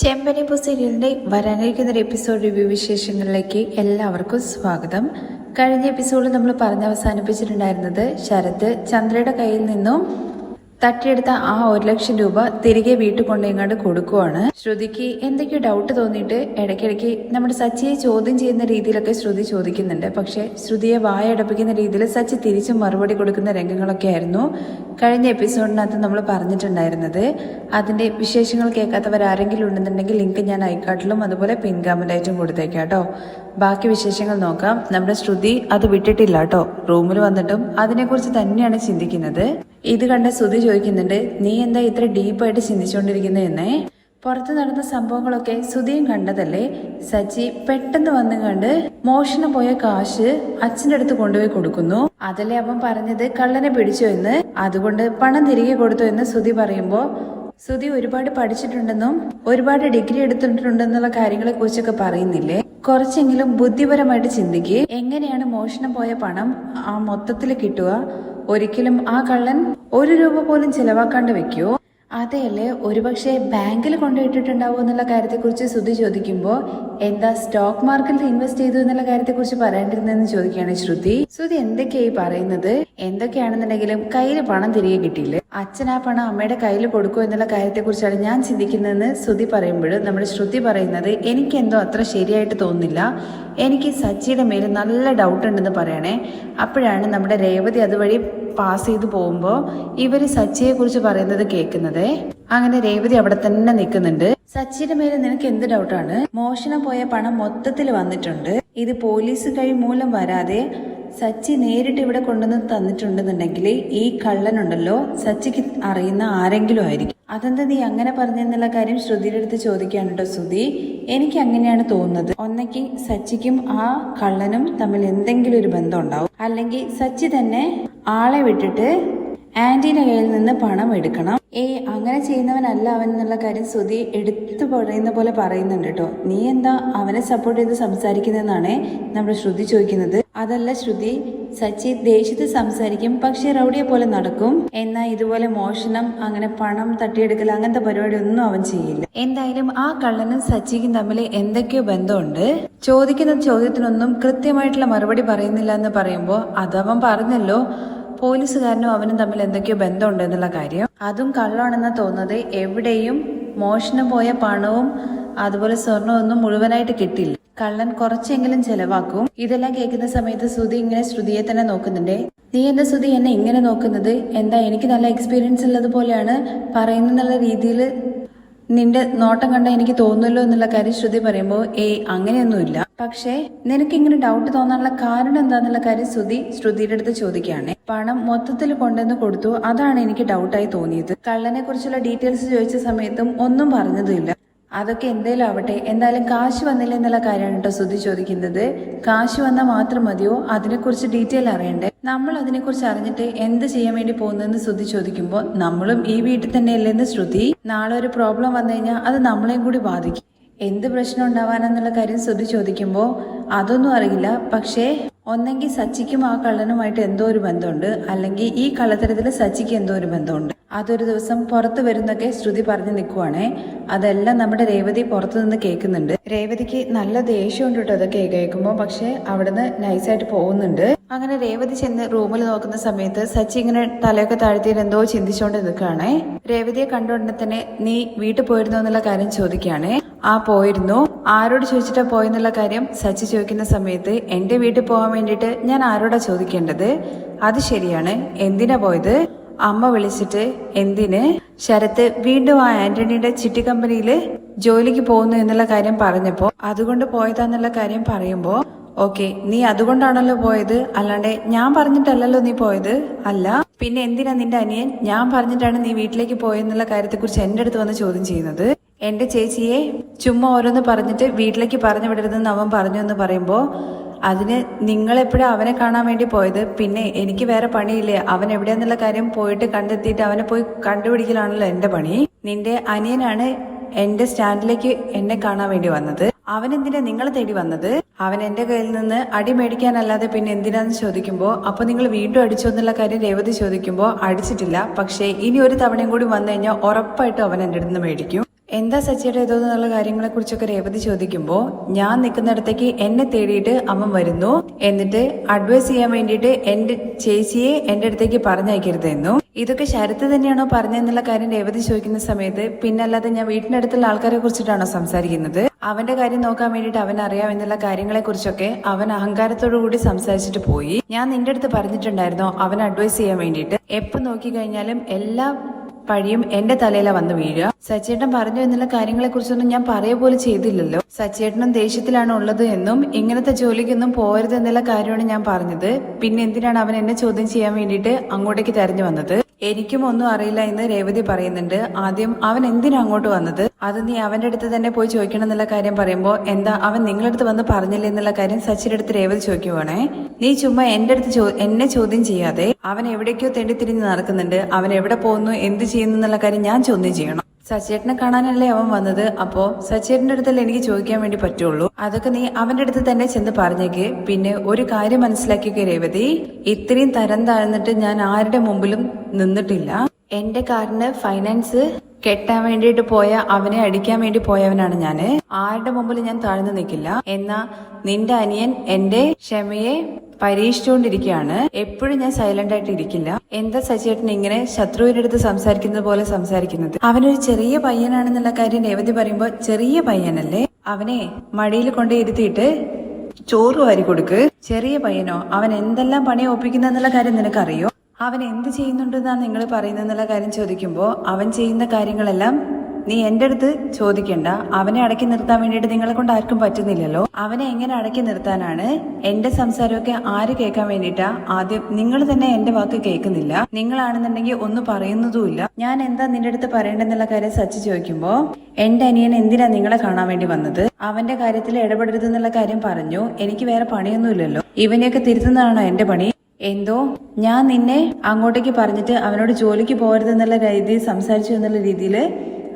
ചെമ്പനിപ്പൂ സീരിയലിന്റെ വരാനിരിക്കുന്ന ഒരു എപ്പിസോഡ് റിവ്യൂ വിശേഷങ്ങളിലേക്ക് എല്ലാവർക്കും സ്വാഗതം. കഴിഞ്ഞ എപ്പിസോഡിൽ നമ്മൾ അവസാനിപ്പിച്ചിട്ടുണ്ടായിരുന്നത് ശരത് ചന്ദ്രയുടെ കയ്യിൽ നിന്നും തട്ടിയെടുത്ത ആ 1,00,000 രൂപ തിരികെ വീട്ടിൽ കൊണ്ടെങ്ങാണ്ട് കൊടുക്കുവാണ്. ശ്രുതിക്ക് എന്തൊക്കെയോ ഡൗട്ട് തോന്നിയിട്ട് ഇടയ്ക്കിടയ്ക്ക് നമ്മുടെ സച്ചിയെ ചോദ്യം ചെയ്യുന്ന രീതിയിലൊക്കെ ശ്രുതി ചോദിക്കുന്നുണ്ട്. പക്ഷെ ശ്രുതിയെ വായടപ്പിക്കുന്ന രീതിയിൽ സച്ചി തിരിച്ചും മറുപടി കൊടുക്കുന്ന രംഗങ്ങളൊക്കെ ആയിരുന്നു കഴിഞ്ഞ എപ്പിസോഡിനകത്ത് നമ്മൾ പറഞ്ഞിട്ടുണ്ടായിരുന്നത്. അതിന്റെ വിശേഷങ്ങൾ കേൾക്കാത്തവരാരെങ്കിലും ഉണ്ടെന്നുണ്ടെങ്കിൽ ലിങ്ക് ഞാൻ ഐക്കാർട്ടിലും അതുപോലെ പിൻ കമന്റായിട്ടും കൊടുത്തേക്കാം കേട്ടോ. ബാക്കി വിശേഷങ്ങൾ നോക്കാം. നമ്മുടെ ശ്രുതി അത് വിട്ടിട്ടില്ല കേട്ടോ. റൂമിൽ വന്നിട്ടും അതിനെക്കുറിച്ച് തന്നെയാണ് ചിന്തിക്കുന്നത്. ഇത് കണ്ട ശ്രുതി ചോദിക്കുന്നുണ്ട്, നീ എന്താ ഇത്ര ഡീപ്പായിട്ട് ചിന്തിച്ചുകൊണ്ടിരിക്കുന്നത് എന്നേ. പുറത്ത് നടന്ന സംഭവങ്ങളൊക്കെ ശ്രുതിയും കണ്ടതല്ലേ. സച്ചി പെട്ടെന്ന് വന്നു കണ്ട് മോഷണം പോയ കാശ് അച്ഛൻ്റെ അടുത്ത് കൊണ്ടുപോയി കൊടുക്കുന്നു. അതല്ലേ അവൻ പറഞ്ഞത് കള്ളനെ പിടിച്ചു എന്ന്, അതുകൊണ്ട് പണം തിരികെ കൊടുത്തു എന്ന് ശ്രുതി പറയുമ്പോ ശ്രുതി ഒരുപാട് പഠിച്ചിട്ടുണ്ടെന്നും ഒരുപാട് ഡിഗ്രി എടുത്തിട്ടുണ്ടെന്നുള്ള കാര്യങ്ങളെ കുറിച്ചൊക്കെ പറയുന്നില്ലേ. കുറച്ചെങ്കിലും ബുദ്ധിപരമായിട്ട് ചിന്തിക്കുക. എങ്ങനെയാണ് മോഷണം പോയ പണം ആ മൊത്തത്തിൽ കിട്ടുക? ഒരിക്കലും ആ കള്ളൻ 1 രൂപ പോലും ചെലവാക്കാണ്ട് വെക്കുവോ? അതെയല്ലേ ഒരുപക്ഷെ ബാങ്കിൽ കൊണ്ടുപോയിട്ടിട്ടുണ്ടാവോ എന്നുള്ള കാര്യത്തെക്കുറിച്ച് ശ്രുതി ചോദിക്കുമ്പോൾ എന്താ സ്റ്റോക്ക് മാർക്കറ്റിൽ ഇൻവെസ്റ്റ് ചെയ്തു എന്നുള്ള കാര്യത്തെക്കുറിച്ച് പറയേണ്ടിരുന്നെന്ന് ചോദിക്കുകയാണ് ശ്രുതി. ശ്രുതി എന്തൊക്കെയായി പറയുന്നത്? എന്തൊക്കെയാണെന്നുണ്ടെങ്കിലും കയ്യിൽ പണം തിരികെ കിട്ടിയില്ലേ, അച്ഛൻ ആ പണം അമ്മയുടെ കയ്യിൽ കൊടുക്കുമോ എന്നുള്ള കാര്യത്തെക്കുറിച്ചാണ് ഞാൻ ചിന്തിക്കുന്നതെന്ന് ശ്രുതി പറയുമ്പോൾ നമ്മുടെ ശ്രുതി പറയുന്നത് എനിക്കെന്തോ അത്ര ശരിയായിട്ട് തോന്നുന്നില്ല, എനിക്ക് സച്ചിയുടെ മേൽ നല്ല ഡൗട്ട് ഉണ്ടെന്ന് പറയണേ. അപ്പോഴാണ് നമ്മുടെ രേവതി അതുവഴി പാസ് ചെയ്ത് പോകുമ്പോൾ ഇവര് സച്ചിയെ കുറിച്ച് പറയുന്നത് കേൾക്കുന്നത്. അങ്ങനെ രേവതി അവിടെ തന്നെ നിൽക്കുന്നുണ്ട്. സച്ചിയുടെ മേലെ നിനക്ക് എന്ത് ഡൗട്ടാണ്? മോഷണം പോയ പണം മൊത്തത്തിൽ വന്നിട്ടുണ്ട്. ഇത് പോലീസ് കഴി മൂലം വരാതെ സച്ചി നേരിട്ട് ഇവിടെ കൊണ്ടുവന്ന് തന്നിട്ടുണ്ടെന്നുണ്ടെങ്കിൽ ഈ കള്ളനുണ്ടല്ലോ സച്ചിക്ക് അറിയുന്ന ആരെങ്കിലും ആയിരിക്കും. അതെന്താ നീ അങ്ങനെ പറഞ്ഞെന്നുള്ള കാര്യം ശ്രുതിയുടെ അടുത്ത് ചോദിക്കാണ് കേട്ടോ ശ്രുതി. എനിക്ക് അങ്ങനെയാണ് തോന്നുന്നത്. ഒന്നെങ്കിൽ സച്ചിക്കും ആ കള്ളനും തമ്മിൽ എന്തെങ്കിലും ഒരു ബന്ധം ഉണ്ടാവും, അല്ലെങ്കിൽ സച്ചി തന്നെ ആളെ വിട്ടിട്ട് ആന്റീന്റെ കയ്യിൽ നിന്ന് പണം എടുക്കണം. അങ്ങനെ ചെയ്യുന്നവനല്ല അവൻ എന്നുള്ള കാര്യം ശ്രുതി എടുത്തു പറയുന്ന പോലെ പറയുന്നുണ്ട് കേട്ടോ. നീ എന്താ അവനെ സപ്പോർട്ട് ചെയ്ത് സംസാരിക്കുന്നതെന്നാണ് നമ്മുടെ ശ്രുതി ചോദിക്കുന്നത്. അതല്ല ശ്രുതി, സച്ചി ദേഷ്യത്ത് സംസാരിക്കും, പക്ഷെ റൗഡിയെ പോലെ നടക്കും. എന്നാൽ ഇതുപോലെ മോഷണം, അങ്ങനെ പണം തട്ടിയെടുക്കൽ, അങ്ങനത്തെ പരിപാടി ഒന്നും അവൻ ചെയ്യില്ല. എന്തായാലും ആ കള്ളനും സച്ചിക്കും തമ്മിൽ എന്തൊക്കെയോ ബന്ധമുണ്ട്. ചോദിക്കുന്ന ചോദ്യത്തിനൊന്നും കൃത്യമായിട്ടുള്ള മറുപടി പറയുന്നില്ല എന്ന് പറയുമ്പോൾ അതവൻ പറഞ്ഞല്ലോ പോലീസുകാരനും അവനും തമ്മിൽ എന്തൊക്കെയോ ബന്ധമുണ്ട് എന്നുള്ള കാര്യം. അതും കള്ളാണെന്നാ തോന്നുന്നത്. എവിടെയും മോഷണം പോയ പണവും അതുപോലെ സ്വർണമൊന്നും മുഴുവനായിട്ട് കിട്ടില്ല. കള്ളൻ കുറച്ചെങ്കിലും ചെലവാക്കും. ഇതെല്ലാം കേൾക്കുന്ന സമയത്ത് ശ്രുതി ഇങ്ങനെ ശ്രുതിയെ തന്നെ നോക്കുന്നുണ്ട്. നീ എന്താ ശ്രുതി എന്നെ ഇങ്ങനെ നോക്കുന്നത്? എന്താ എനിക്ക് നല്ല എക്സ്പീരിയൻസ് ഉള്ളതുപോലെയാണ് പറയുന്നുള്ള രീതിയിൽ നിന്റെ നോട്ടം കണ്ട എനിക്ക് തോന്നുമല്ലോ എന്നുള്ള കാര്യം ശ്രുതി പറയുമ്പോൾ അങ്ങനെയൊന്നുമില്ല. പക്ഷേ നിനക്ക് ഇങ്ങനെ ഡൗട്ട് തോന്നാനുള്ള കാരണം എന്താന്നുള്ള കാര്യം ശ്രുതിയുടെ അടുത്ത് ചോദിക്കുകയാണ്. പണം മൊത്തത്തിൽ കൊണ്ടുവന്ന് കൊടുത്തു, അതാണ് എനിക്ക് ഡൗട്ടായി തോന്നിയത്. കള്ളനെ കുറിച്ചുള്ള ഡീറ്റെയിൽസ് ചോദിച്ച സമയത്തും ഒന്നും പറഞ്ഞതുമില്ല. അതൊക്കെ എന്തേലും ആവട്ടെ, എന്തായാലും കാശ് വന്നില്ല എന്നുള്ള കാര്യമാണ് കേട്ടോ ശ്രുതി ചോദിക്കുന്നത്. കാശ് വന്നാൽ മാത്രം മതിയോ? അതിനെക്കുറിച്ച് ഡീറ്റെയിൽ അറിയണ്ടേ? നമ്മൾ അതിനെക്കുറിച്ച് അറിഞ്ഞിട്ട് എന്ത് ചെയ്യാൻ വേണ്ടി പോകുന്നതെന്ന് ശ്രുതി ചോദിക്കുമ്പോൾ നമ്മളും ഈ വീട്ടിൽ തന്നെയല്ലെന്ന് ശ്രുതി. നാളെ ഒരു പ്രോബ്ലം വന്നു കഴിഞ്ഞാൽ അത് നമ്മളെയും കൂടി ബാധിക്കും. എന്ത് പ്രശ്നം ഉണ്ടാവാനെന്നുള്ള കാര്യം ശ്രുതി ചോദിക്കുമ്പോൾ അതൊന്നും അറിയില്ല. പക്ഷേ ഒന്നെങ്കിൽ സച്ചിക്കും ആ കള്ളനുമായിട്ട് എന്തോ ഒരു ബന്ധമുണ്ട്, അല്ലെങ്കിൽ ഈ കള്ളത്തരത്തിൽ സച്ചിക്ക് എന്തോ ഒരു ബന്ധമുണ്ട്. അതൊരു ദിവസം പുറത്തു വരുന്നൊക്കെ ശ്രുതി പറഞ്ഞു നിൽക്കുവാണേ. അതെല്ലാം നമ്മുടെ രേവതി പുറത്തു നിന്ന് കേൾക്കുന്നുണ്ട്. രേവതിക്ക് നല്ല ദേഷ്യമുണ്ട് കേട്ടോ അതൊക്കെ കേൾക്കുമ്പോൾ. പക്ഷെ അവിടുന്ന് നൈസായിട്ട് പോകുന്നുണ്ട്. അങ്ങനെ രേവതി ചെന്ന് റൂമിൽ നോക്കുന്ന സമയത്ത് സച്ചി ഇങ്ങനെ തലയൊക്കെ താഴ്ത്തിയിട്ട് എന്തോ ചിന്തിച്ചുകൊണ്ട് നിൽക്കുകയാണേ. രേവതിയെ കണ്ടുകൊണ്ട് തന്നെ നീ വീട്ടിൽ പോയിരുന്നോ എന്നുള്ള കാര്യം ചോദിക്കുകയാണേ. പോയിരുന്നു. ആരോട് ചോദിച്ചിട്ടാ പോയെന്നുള്ള കാര്യം സച്ചി ചോദിക്കുന്ന സമയത്ത് എന്റെ വീട്ടിൽ പോകാൻ വേണ്ടിയിട്ട് ഞാൻ ആരോടാ ചോദിക്കേണ്ടത്? അത് ശരിയാണ്. എന്തിനാ പോയത്? അമ്മ വിളിച്ചിട്ട്. എന്തിന്? ശരത്ത് വീണ്ടും ആ ആന്റണിയുടെ ചിട്ടി കമ്പനിയിൽ ജോലിക്ക് പോകുന്നു എന്നുള്ള കാര്യം പറഞ്ഞപ്പോ അതുകൊണ്ട് പോയതാന്നുള്ള കാര്യം പറയുമ്പോ ഓക്കെ, നീ അതുകൊണ്ടാണല്ലോ പോയത്, അല്ലാണ്ട് ഞാൻ പറഞ്ഞിട്ടല്ലല്ലോ നീ പോയത്. അല്ല പിന്നെ എന്തിനാ നിന്റെ അനിയൻ ഞാൻ പറഞ്ഞിട്ടാണ് നീ വീട്ടിലേക്ക് പോയെന്നുള്ള കാര്യത്തെക്കുറിച്ച് എന്റെ അടുത്ത് വന്ന് ചോദ്യം ചെയ്യുന്നത്? എന്റെ ചേച്ചിയെ ചുമ്മാ ഓരോന്ന് പറഞ്ഞിട്ട് വീട്ടിലേക്ക് പറഞ്ഞു വിടരുതെന്ന് അവൻ പറഞ്ഞു എന്ന് പറയുമ്പോ അതിന് നിങ്ങളെപ്പോഴും അവനെ കാണാൻ വേണ്ടി പോയത്, പിന്നെ എനിക്ക് വേറെ പണിയില്ലേ? അവൻ എവിടെയാന്നുള്ള കാര്യം പോയിട്ട് കണ്ടെത്തിയിട്ട് അവനെ പോയി കണ്ടുപിടിക്കലാണല്ലോ എന്റെ പണി. നിന്റെ അനിയനാണ് എന്റെ സ്റ്റാൻഡിലേക്ക് എന്നെ കാണാൻ വേണ്ടി വന്നത്. അവൻ എന്തിനാ നിങ്ങളെ തേടി വന്നത്? അവൻ എന്റെ കയ്യിൽ നിന്ന് അടി മേടിക്കാനല്ലാതെ പിന്നെ എന്തിനാന്ന് ചോദിക്കുമ്പോ അപ്പൊ നിങ്ങൾ വീണ്ടും അടിച്ചോ എന്നുള്ള കാര്യം രേവതി ചോദിക്കുമ്പോ അടിച്ചിട്ടില്ല, പക്ഷേ ഇനി ഒരു തവണയും കൂടി വന്നു കഴിഞ്ഞാൽ ഉറപ്പായിട്ടും അവൻ എന്റെ അടുത്ത് നിന്ന് മേടിക്കും. എന്താ സച്ചിയുടെ ഏതോ എന്നുള്ള കാര്യങ്ങളെ കുറിച്ചൊക്കെ രേവതി ചോദിക്കുമ്പോൾ ഞാൻ നിൽക്കുന്നിടത്തേക്ക് എന്നെ തേടിയിട്ട് അവൻ വരുന്നു, എന്നിട്ട് അഡ്വൈസ് ചെയ്യാൻ വേണ്ടിയിട്ട് എന്റെ ചേച്ചിയെ എന്റെ അടുത്തേക്ക് പറഞ്ഞയക്കരുതെന്നു. ഇതൊക്കെ ശരത്ത് തന്നെയാണോ പറഞ്ഞെന്നുള്ള കാര്യം രേവതി ചോദിക്കുന്ന സമയത്ത് പിന്നല്ലാതെ ഞാൻ വീട്ടിന്റെ അടുത്തുള്ള ആൾക്കാരെ കുറിച്ചിട്ടാണോ സംസാരിക്കുന്നത്, അവന്റെ കാര്യം നോക്കാൻ വേണ്ടിയിട്ട് അവൻ അറിയാം എന്നുള്ള കാര്യങ്ങളെ കുറിച്ചൊക്കെ അവൻ അഹങ്കാരത്തോടു കൂടി സംസാരിച്ചിട്ട് പോയി. ഞാൻ നിന്റെ അടുത്ത് പറഞ്ഞിട്ടുണ്ടായിരുന്നോ അവൻ അഡ്വൈസ് ചെയ്യാൻ വേണ്ടിയിട്ട്, എപ്പോ നോക്കി കഴിഞ്ഞാലും എല്ലാ പഴിയും എന്റെ തലയില വന്ന് വീഴുക. സച്ചേട്ടൻ പറഞ്ഞു എന്നുള്ള കാര്യങ്ങളെ കുറിച്ചൊന്നും ഞാൻ പോലും ചെയ്തില്ലല്ലോ. സച്ചേട്ടനും ദേഷ്യത്തിലാണ് ഉള്ളത് എന്നും ഇങ്ങനത്തെ ജോലിക്കൊന്നും പോകരുത് എന്നുള്ള കാര്യമാണ് ഞാൻ പറഞ്ഞത്. പിന്നെ എന്തിനാണ് അവൻ എന്നെ ചോദ്യം ചെയ്യാൻ വേണ്ടിയിട്ട് അങ്ങോട്ടേക്ക് തെരഞ്ഞു വന്നത്? എനിക്കും ഒന്നും അറിയില്ല എന്ന് രേവതി പറയുന്നുണ്ട്. ആദ്യം അവൻ എന്തിനാ അങ്ങോട്ട് വന്നത്, അത് നീ അവന്റെ അടുത്ത് തന്നെ പോയി ചോദിക്കണം എന്നുള്ള കാര്യം പറയുമ്പോ എന്താ അവൻ നിങ്ങളടുത്ത് വന്ന് പറഞ്ഞില്ലേ എന്നുള്ള കാര്യം സച്ചിയുടെ അടുത്ത് രേവതി ചോദിക്കുവാണേ. നീ ചുമ്മാ എന്റെ അടുത്ത് എന്നെ ചോദ്യം ചെയ്യാതെ അവൻ എവിടേക്കോ തെണ്ടിത്തിരിഞ്ഞ് നടക്കുന്നുണ്ട്, അവൻ എവിടെ പോകുന്നു എന്ത് ചെയ്യുന്നു എന്നുള്ള കാര്യം ഞാൻ ചോദ്യം ചെയ്യണം. സച്ചേട്ടനെ കാണാനല്ലേ അവൻ വന്നത്, അപ്പോ സച്ചേട്ടന്റെ അടുത്തല്ലേ എനിക്ക് ചോദിക്കാൻ വേണ്ടി പറ്റുള്ളൂ. അതൊക്കെ നീ അവന്റെ അടുത്ത് തന്നെ ചെന്ന് പറഞ്ഞേക്ക്. പിന്നെ ഒരു കാര്യം മനസ്സിലാക്കിയ രേവതി, ഇത്രയും തരം താഴ്ന്നിട്ട് ഞാൻ ആരുടെ മുമ്പിലും നിന്നിട്ടില്ല. എന്റെ കാറിന് ഫൈനാൻസ് കെട്ടാൻ വേണ്ടിയിട്ട് പോയ അവനെ അടിക്കാൻ വേണ്ടി പോയവനാണ് ഞാന്. ആരുടെ മുമ്പിൽ ഞാൻ താഴ്ന്നു നിൽക്കില്ല. എന്നാ നിന്റെ അനിയൻ എന്റെ ക്ഷമയെ പരീക്ഷിച്ചുകൊണ്ടിരിക്കുകയാണ്. എപ്പോഴും ഞാൻ സൈലന്റ് ആയിട്ട് ഇരിക്കില്ല. എന്താ സച്ചേട്ടൻ ഇങ്ങനെ ശത്രുവിന്റെ അടുത്ത് സംസാരിക്കുന്നത് പോലെ സംസാരിക്കുന്നത്? അവനൊരു ചെറിയ പയ്യനാണെന്നുള്ള കാര്യം രേവതി പറയുമ്പോ, ചെറിയ പയ്യനല്ലേ, അവനെ മടിയിൽ കൊണ്ട് ഇരുത്തിയിട്ട് ചോറ് വാരി കൊടുക്ക്. ചെറിയ പയ്യനോ? അവൻ എന്തെല്ലാം പണി ഒപ്പിക്കുന്നുള്ള കാര്യം നിനക്കറിയോ? അവൻ എന്ത് ചെയ്യുന്നുണ്ടെന്നാണ് നിങ്ങൾ പറയുന്നെന്നുള്ള കാര്യം ചോദിക്കുമ്പോ, അവൻ ചെയ്യുന്ന കാര്യങ്ങളെല്ലാം നീ എന്റെ അടുത്ത് ചോദിക്കണ്ട. അവനെ അടക്കി നിർത്താൻ വേണ്ടിയിട്ട് നിങ്ങളെ കൊണ്ട് ആർക്കും പറ്റുന്നില്ലല്ലോ. അവനെ എങ്ങനെ അടക്കി നിർത്താനാണ്? എന്റെ സംസാരമൊക്കെ ആര് കേൾക്കാൻ വേണ്ടിയിട്ടാ? ആദ്യം നിങ്ങൾ തന്നെ എന്റെ വാക്ക് കേൾക്കുന്നില്ല. നിങ്ങളാണെന്നുണ്ടെങ്കിൽ ഒന്നും പറയുന്നതുമില്ല. ഞാൻ എന്താ നിന്റെ അടുത്ത് പറയേണ്ടെന്നുള്ള കാര്യം സച്ചി ചോദിക്കുമ്പോ, എന്റെ അനിയൻ എന്തിനാ നിങ്ങളെ കാണാൻ വേണ്ടി വന്നത്? അവന്റെ കാര്യത്തിൽ ഇടപെടരുതെന്നുള്ള കാര്യം പറഞ്ഞു. എനിക്ക് വേറെ പണിയൊന്നുമില്ലല്ലോ. ഇവനെയൊക്കെ തിരുത്തുന്നതാണോ എന്റെ പണി? എന്തോ ഞാൻ നിന്നെ അങ്ങോട്ടേക്ക് പറഞ്ഞിട്ട് അവനോട് ജോലിക്ക് പോകരുതെന്നുള്ള രീതിയിൽ സംസാരിച്ചു എന്നുള്ള രീതിയിൽ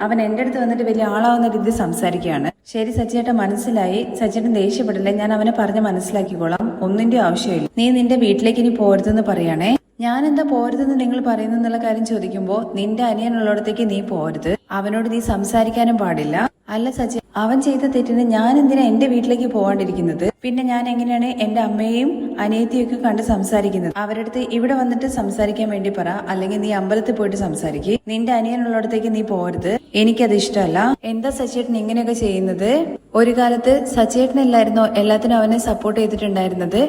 അവൻ എന്റെ അടുത്ത് വന്നിട്ട് വലിയ ആളാവുന്ന രീതിയിൽ സംസാരിക്കുകയാണ്. ശരി സച്ചിയേട്ടൻ, മനസ്സിലായി. സച്ചിയേട്ടൻ ദേഷ്യപ്പെടില്ല, ഞാൻ അവനെ പറഞ്ഞ് മനസ്സിലാക്കിക്കോളാം. ഒന്നിന്റെ ആവശ്യമില്ല. നീ നിന്റെ വീട്ടിലേക്ക് ഇനി പോരുതെന്ന് പറയണേ. ഞാൻ എന്താ പോരുതെന്ന് നിങ്ങൾ പറയുന്നെന്നുള്ള കാര്യം ചോദിക്കുമ്പോ, നിന്റെ അനിയനുള്ളിടത്തേക്ക് നീ പോരുത്. അവനോട് നീ സംസാരിക്കാനും പാടില്ല. അല്ല സച്ചി, അവൻ ചെയ്ത തെറ്റിന് ഞാൻ എന്തിനാ എന്റെ വീട്ടിലേക്ക് പോകാണ്ടിരിക്കുന്നത്? പിന്നെ ഞാൻ എങ്ങനെയാണ് എന്റെ അമ്മയെയും അനിയത്തിയും ഒക്കെ കണ്ട് സംസാരിക്കുന്നത്? അവരുടെ അടുത്ത് ഇവിടെ വന്നിട്ട് സംസാരിക്കാൻ വേണ്ടി പറ, അല്ലെങ്കിൽ നീ അമ്പലത്തിൽ പോയിട്ട് സംസാരിക്കുക. നിന്റെ അനിയനുള്ളിടത്തേക്ക് നീ പോരുത്. എനിക്കത് ഇഷ്ടമല്ല. എന്താ സച്ചേട്ടൻ ഇങ്ങനെയൊക്കെ ചെയ്യുന്നത്? ഒരു കാലത്ത് സച്ചേട്ടനല്ലായിരുന്നോ എല്ലാത്തിനും അവനെ സപ്പോർട്ട് ചെയ്തിട്ടുണ്ടായിരുന്നത്?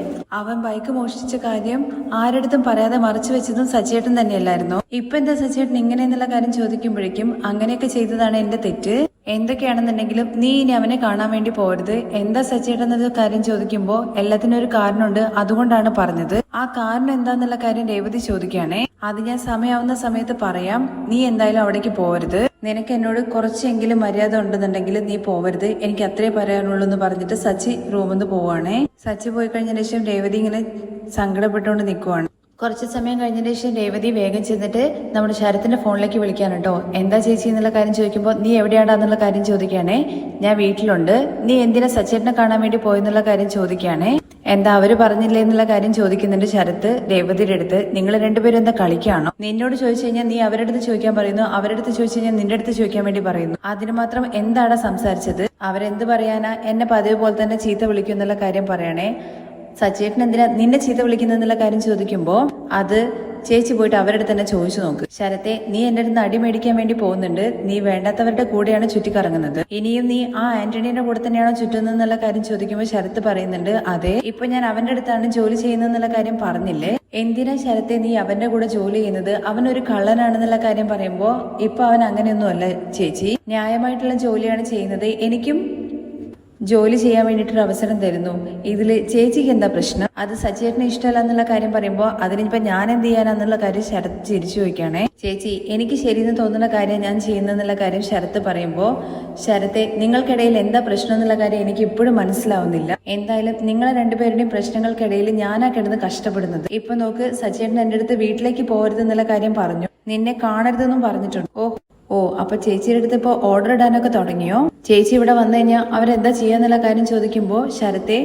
അവൻ ബൈക്ക് മോഷ്ടിച്ച കാര്യം ആരടുത്തും പറയാതെ മറച്ചു വെച്ചതും സച്ചേട്ടൻ തന്നെയല്ലായിരുന്നോ? ഇപ്പൊ എന്താ സച്ചേട്ടൻ ഇങ്ങനെ എന്നുള്ള കാര്യം ചോദിക്കുമ്പോഴേക്കും, അങ്ങനെയൊക്കെ ചെയ്തതാണ് എന്റെ തെറ്റ്. എന്തൊക്കെയാണെന്നുണ്ടെങ്കിലും നീ ഇനി അവനെ കാണാൻ വേണ്ടി പോരുത്. എന്താ സച്ചേട്ടൻ എന്ന കാര്യം ചോദിക്കുമ്പോ, എല്ലാത്തിനും ഒരു കാരണമുണ്ട്, അതുകൊണ്ടാണ് പറഞ്ഞത്. ആ കാരണം എന്താന്നുള്ള കാര്യം രേവതി ചോദിക്കുകയാണേ. അത് ഞാൻ സമയാവുന്ന സമയത്ത് പറയാം. നീ എന്തായാലും അവിടേക്ക് പോവരുത്. നിനക്ക് എന്നോട് കുറച്ചെങ്കിലും മര്യാദ ഉണ്ടെന്നുണ്ടെങ്കിൽ നീ പോവരുത്. എനിക്ക് അത്രേ പറയാനുള്ളൂ എന്ന് പറഞ്ഞിട്ട് സച്ചി റൂമിൽ നിന്ന് പോവാണേ. സച്ചി പോയി കഴിഞ്ഞ ശേഷം രേവതി ഇങ്ങനെ സങ്കടപ്പെട്ടുകൊണ്ട് നിൽക്കുവാണ്. കുറച്ച് സമയം കഴിഞ്ഞതിന് ശേഷം രേവതി വേഗം ചെന്നിട്ട് നമ്മുടെ ശരത്തിന്റെ ഫോണിലേക്ക് വിളിക്കാനുണ്ടോ. എന്താ ചേച്ചി എന്നുള്ള കാര്യം ചോദിക്കുമ്പോൾ, നീ എവിടെയാണെന്നുള്ള കാര്യം ചോദിക്കുകയാണേ. ഞാൻ വീട്ടിലുണ്ട്. നീ എന്തിനാ സച്ചേട്ടനെ കാണാൻ വേണ്ടി പോയെന്നുള്ള കാര്യം ചോദിക്കുകയാണേ. എന്താ അവര് പറഞ്ഞില്ലേ എന്നുള്ള കാര്യം ചോദിക്കുന്നുണ്ട് ശരത്ത് രേവതിയുടെ അടുത്ത്. നിങ്ങൾ രണ്ടുപേരും എന്താ കളിക്കാണോ? നിന്നോട് ചോദിച്ചു കഴിഞ്ഞാൽ നീ അവരുടെ അടുത്ത് ചോദിക്കാൻ പറയുന്നു, അവരുടെ അടുത്ത് ചോദിച്ചു കഴിഞ്ഞാൽ നിന്റെ അടുത്ത് ചോദിക്കാൻ വേണ്ടി പറയുന്നു. അതിന് മാത്രം എന്താണ് സംസാരിച്ചത്? അവരെന്ത് പറയാനാ? എന്നെ പതിവ് പോലെ തന്നെ ചീത്ത വിളിക്കും എന്നുള്ള കാര്യം പറയണേ. സച്ചേട്ടൻ എന്തിനാ നിന്നെ ചീത്ത വിളിക്കുന്നെന്നുള്ള കാര്യം ചോദിക്കുമ്പോ, അത് ചേച്ചി പോയിട്ട് അവരുടെ തന്നെ ചോദിച്ചു നോക്ക്. ശരത്തെ, നീ എന്റെ അടുത്ത് അടി മേടിക്കാൻ വേണ്ടി പോകുന്നുണ്ട്. നീ വേണ്ടാത്തവരുടെ കൂടെയാണ് ചുറ്റിക്കറങ്ങുന്നത്. ഇനിയും നീ ആ ആന്റണിയുടെ കൂടെ തന്നെയാണോ ചുറ്റുന്നെന്നുള്ള കാര്യം ചോദിക്കുമ്പോൾ ശരത്ത് പറയുന്നുണ്ട്, അതെ, ഇപ്പൊ ഞാൻ അവന്റെ അടുത്താണ് ജോലി ചെയ്യുന്നതെന്നുള്ള കാര്യം പറഞ്ഞില്ലേ? എന്തിനാ ശരത്തെ നീ അവന്റെ കൂടെ ജോലി ചെയ്യുന്നത്? അവനൊരു കള്ളനാണെന്നുള്ള കാര്യം പറയുമ്പോ, ഇപ്പൊ അവൻ അങ്ങനെയൊന്നും അല്ല ചേച്ചി, ന്യായമായിട്ടുള്ള ജോലിയാണ് ചെയ്യുന്നത്. എനിക്കും ജോലി ചെയ്യാൻ വേണ്ടിട്ടൊരു അവസരം തരുന്നു. ഇതില് ചേച്ചിക്ക് എന്താ പ്രശ്നം? അത് സച്ചേട്ടന് ഇഷ്ടമല്ല എന്നുള്ള കാര്യം പറയുമ്പോ, അതിനിപ്പോ ഞാൻ എന്ത് ചെയ്യാനാന്നുള്ള കാര്യം ശരത്ത് ചിരിച്ചു ചോദിക്കുകയാണേ. ചേച്ചി, എനിക്ക് ശരിയെന്ന് തോന്നുന്ന കാര്യം ഞാൻ ചെയ്യുന്നെന്നുള്ള കാര്യം ശരത്ത് പറയുമ്പോ, ശരത്തെ, നിങ്ങൾക്കിടയിൽ എന്താ പ്രശ്നം എന്നുള്ള കാര്യം എനിക്ക് ഇപ്പോഴും മനസ്സിലാവുന്നില്ല. എന്തായാലും നിങ്ങളെ രണ്ടുപേരുടെയും പ്രശ്നങ്ങൾക്കിടയിൽ ഞാനാ കിടന്ന് കഷ്ടപ്പെടുന്നത്. ഇപ്പൊ നോക്ക്, സച്ചേട്ടൻ എന്റെ അടുത്ത് വീട്ടിലേക്ക് പോകരുതെന്നുള്ള കാര്യം പറഞ്ഞു, നിന്നെ കാണരുതെന്നും പറഞ്ഞിട്ടുണ്ട്. ഓ, അപ്പൊ ചേച്ചിയുടെ അടുത്ത് ഇപ്പൊ ഓർഡർ ഇടാനൊക്കെ തുടങ്ങിയോ? ചേച്ചി ഇവിടെ വന്നു കഴിഞ്ഞാൽ അവരെന്താ ചെയ്യാന്നുള്ള കാര്യം ചോദിക്കുമ്പോൾ ശരത്തെ